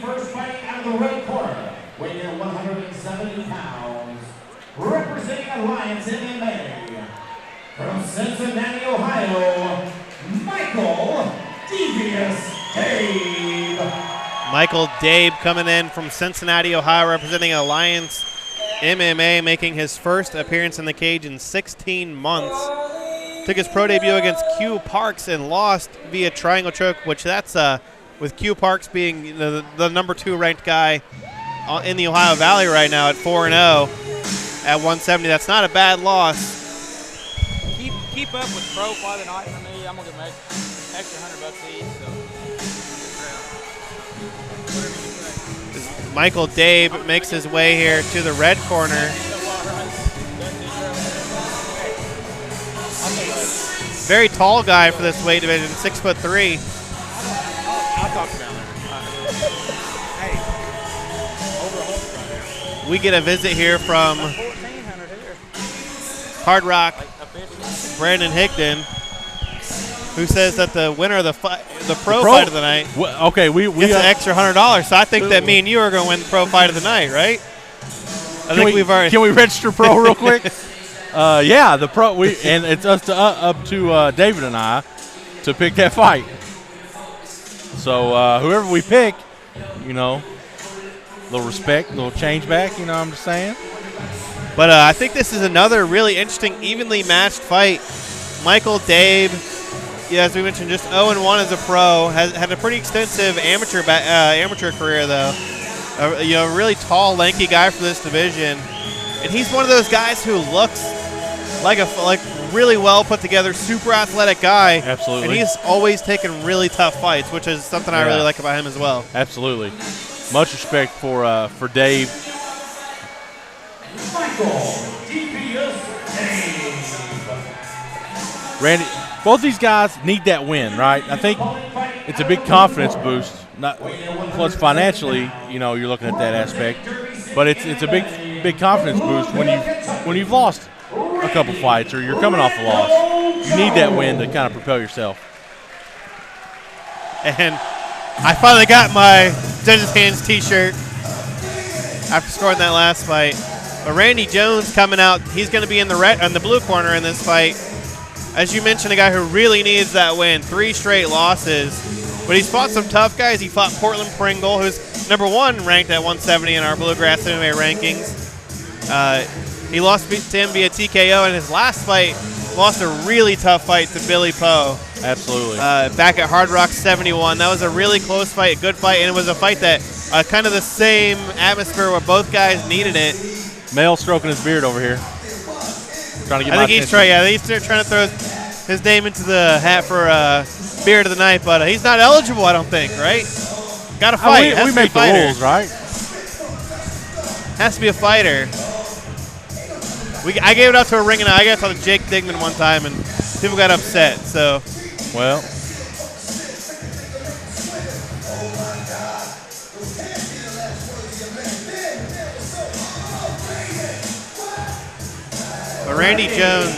first fight out of the red corner, weighing in 170 pounds, representing Alliance MMA, from Cincinnati, Ohio, Michael Devious Dabe. Michael Dabe coming in from Cincinnati, Ohio, representing Alliance MMA, making his first appearance in the cage in 16 months. Took his pro debut against Q Parks and lost via triangle choke, which that's with Q Parks being the number 2 ranked guy in the Ohio Valley right now at 4-0 at 170. That's not a bad loss. Keep up with pro fight of the night for me. I'm gonna get extra $100 each. So. Michael Dabe makes his way here to the red corner. Very tall guy for this weight division, 6'3". I'll talk about it. Hey, over 100 right now. We get a visit here from 1,400 here. Hardrock, Brandon Higdon, who says that the winner of the pro fight of the night okay, we gets an extra $100. So I think that me and you are going to win the pro fight of the night, right? Can we register pro real quick? Yeah, the pro. And it's up to David and I to pick that fight. So whoever we pick, a little respect, a little change back. You know what I'm just saying. But I think this is another really interesting, evenly matched fight. Michael Dabe, as we mentioned, just 0-1 as a pro. Has had a pretty extensive amateur career though. A really tall, lanky guy for this division, and he's one of those guys who looks like really well put together, super athletic guy. Absolutely. And he's always taken really tough fights, which is something I really like about him as well. Absolutely. Much respect for Dave. Michael Devious Dabe. Randy, both these guys need that win, right? I think it's a big confidence boost. Plus financially, you're looking at that aspect, but it's a big confidence boost when you've lost a couple fights or you're coming off a loss. You need that win to kind of propel yourself. And I finally got my Judge's Hands T-shirt after scoring that last fight. But Randy Jones coming out, he's going to be in the blue corner in this fight. As you mentioned, a guy who really needs that win. 3 straight losses. But he's fought some tough guys. He fought Portland Pringle, who's number 1 ranked at 170 in our Bluegrass MMA rankings. He lost to him via TKO, and his last fight lost a really tough fight to Billy Poe. Absolutely. Back at Hardrock 71. That was a really close fight, a good fight, and it was a fight that kind of the same atmosphere where both guys needed it. Male stroking his beard over here. Trying to get I think he's trying to throw his name into the hat for beard of the night, but he's not eligible, I don't think, right? Got to fight. We make the rules, right? Has to be a fighter. I gave it out to a ring, and I got to Jake Digman one time, and people got upset. So, well, Randy Jones,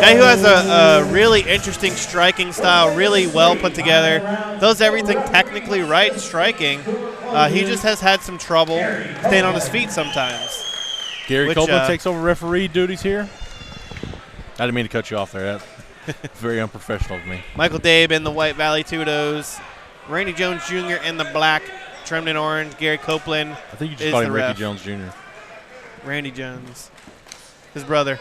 guy who has a really interesting striking style, really well put together, does everything technically right striking. He just has had some trouble staying on his feet sometimes. Gary Copeland takes over referee duties here. I didn't mean to cut you off there. That's very unprofessional of me. Michael Dabe in the white Valley Tudos. Randy Jones Jr. in the black, trimmed in orange. Gary Copeland. I think you just called him Ricky Jones Jr. Randy Jones. His brother.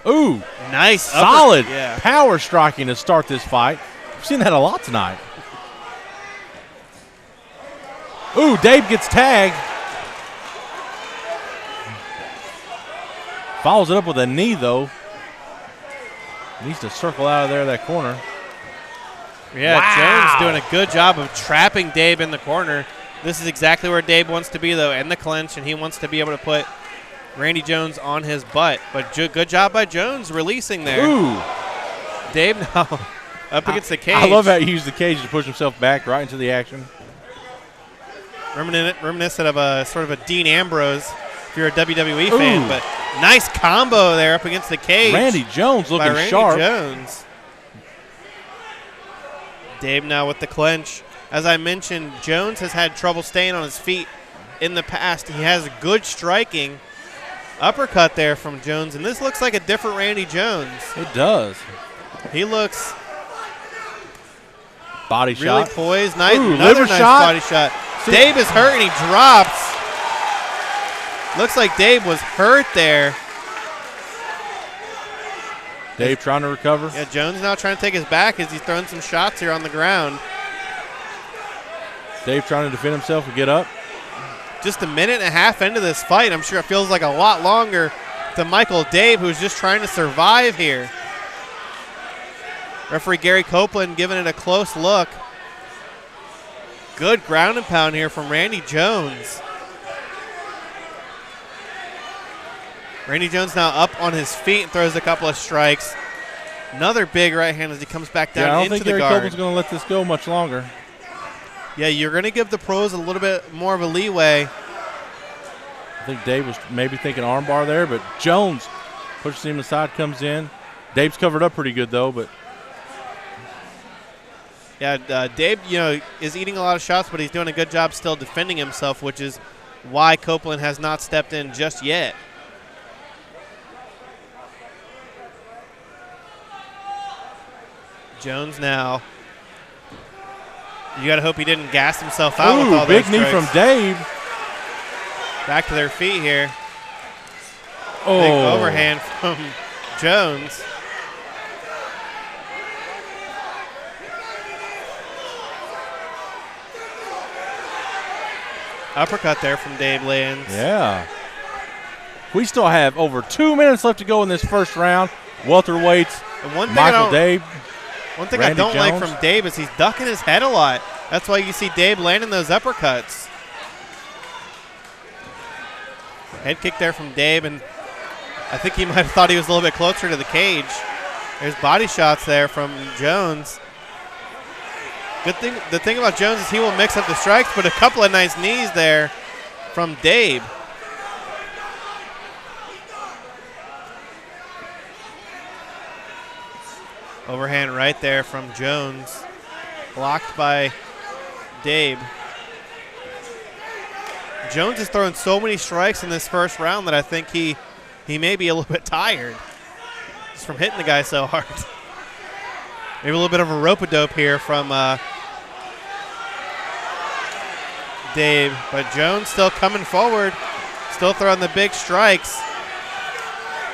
Ooh. Nice. Solid power striking to start this fight. We've seen that a lot tonight. Ooh, Dabe gets tagged. Follows it up with a knee, though. Needs to circle out of there, that corner. Yeah, wow. Jones doing a good job of trapping Dabe in the corner. This is exactly where Dabe wants to be, though, in the clinch, and he wants to be able to put Randy Jones on his butt. But good job by Jones releasing there. Ooh. Dabe now up against the cage. I love how he used the cage to push himself back right into the action. Reminiscent of a sort of a Dean Ambrose if you're a WWE fan. But nice combo there up against the cage. Randy Jones looking Randy sharp. Jones. Dabe now with the clinch. As I mentioned, Jones has had trouble staying on his feet in the past. He has good striking. Uppercut there from Jones, and this looks like a different Randy Jones. It does. He looks body really shot. poised. Nice, Ooh, another liver nice shot. body shot. See- Dabe is hurt, and he drops. Looks like Dabe was hurt there. Dave trying to recover. Yeah, Jones now trying to take his back as he's throwing some shots here on the ground. Dave trying to defend himself and get up. Just a minute and a half into this fight. I'm sure it feels like a lot longer to Michael Dabe, who's just trying to survive here. Referee Gary Copeland giving it a close look. Good ground and pound here from Randy Jones. Randy Jones now up on his feet and throws a couple of strikes. Another big right hand as he comes back down I don't into think the Gary guard. Copeland's going to let this go much longer. Yeah, you're going to give the pros a little bit more of a leeway. I think Dave was maybe thinking armbar there, but Jones pushes him aside, comes in. Dave's covered up pretty good, though, but Yeah, Dabe, is eating a lot of shots, but he's doing a good job still defending himself, which is why Copeland has not stepped in just yet. Jones now. You got to hope he didn't gas himself out with all big those knee strikes. from Dave. Back to their feet here. Oh, Big overhand from Jones. Uppercut there from Dabe lands. Yeah. We still have over 2 minutes left to go in this first round. Welterweights, And one thing Michael Dabe. One thing Randy I don't like Jones. from Dabe is he's ducking his head a lot. That's why you see Dabe landing those uppercuts. Head kick there from Dabe, and I think he might have thought he was a little bit closer to the cage. There's body shots there from Jones. The thing about Jones is he will mix up the strikes, but a couple of nice knees there from Dabe. Overhand right there from Jones. Blocked by Dabe. Jones is throwing so many strikes in this first round that I think he may be a little bit tired just from hitting the guy so hard. Maybe a little bit of a rope-a-dope here from Dabe. But Jones still coming forward, still throwing the big strikes.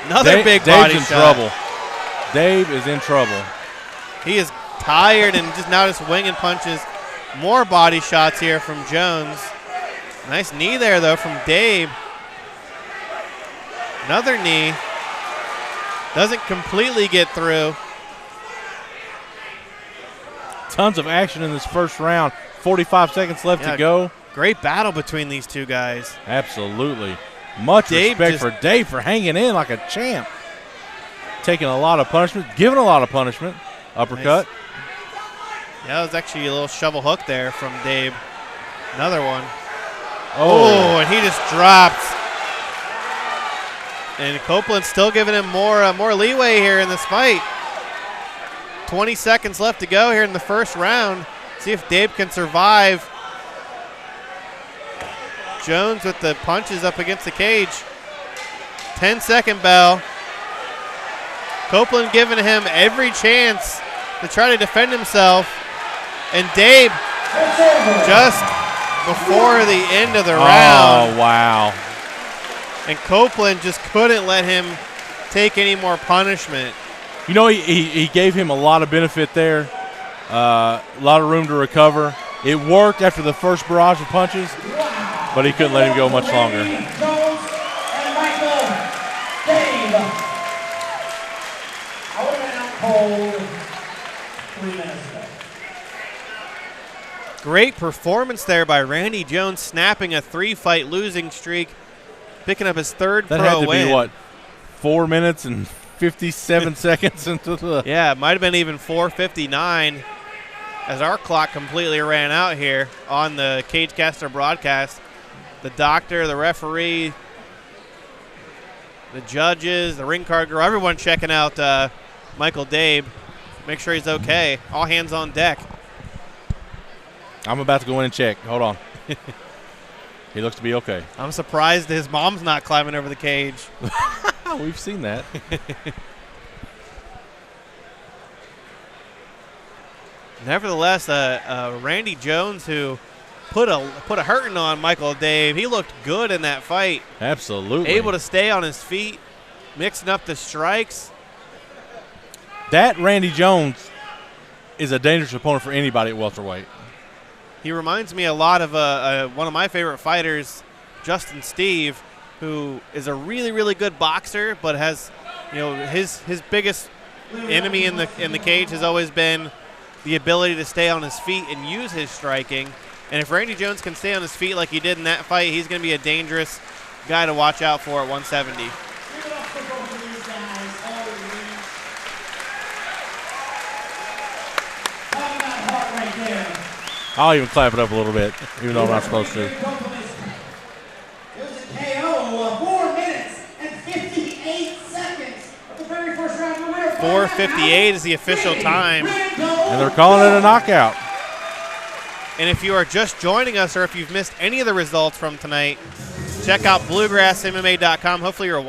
Another big body Dave's in shot. trouble. Dave is in trouble. He is tired and just winging punches. More body shots here from Jones. Nice knee there, though, from Dabe. Another knee. Doesn't completely get through. Tons of action in this first round. 45 seconds left to go. Great battle between these two guys. Absolutely. Much Dave respect for Dave for hanging in like a champ. Taking a lot of punishment, giving a lot of punishment. Uppercut. Nice. Yeah, that was actually a little shovel hook there from Dabe. Another one. Oh, and he just dropped. And Copeland's still giving him more leeway here in this fight. 20 seconds left to go here in the first round. See if Dabe can survive. Jones with the punches up against the cage. 10-second bell. Copeland giving him every chance to try to defend himself. And Dabe just before the end of the round. Oh, wow. And Copeland just couldn't let him take any more punishment. You know, he gave him a lot of benefit there, a lot of room to recover. It worked after the first barrage of punches, but he couldn't let him go much longer. Jones and Michael Dabe. I would have been out cold 3 minutes ago. Great performance there by Randy Jones, snapping a 3-fight losing streak, picking up his third That pro had to win. be, what, 4 minutes and 57 seconds into the... Yeah, it might have been even 4:59 as our clock completely ran out here on the Cagecaster broadcast. The doctor, the referee, the judges, the ring card girl, everyone checking out Michael Dabe. Make sure he's okay. All hands on deck. I'm about to go in and check. Hold on. He looks to be okay. I'm surprised his mom's not climbing over the cage. We've seen that. Nevertheless, Randy Jones, who put a hurting on Michael Dabe, he looked good in that fight. Absolutely. Able to stay on his feet, mixing up the strikes. That Randy Jones is a dangerous opponent for anybody at welterweight. He reminds me a lot of one of my favorite fighters, Justin Steve, who is a really, really good boxer, but has, his biggest enemy in the cage has always been the ability to stay on his feet and use his striking. And if Randy Jones can stay on his feet like he did in that fight, he's going to be a dangerous guy to watch out for at 170. I'll even clap it up a little bit, even though I'm not supposed to. 4:58 is the official time. And they're calling it a knockout. And if you are just joining us or if you've missed any of the results from tonight, check out bluegrassmma.com. Hopefully you're watching.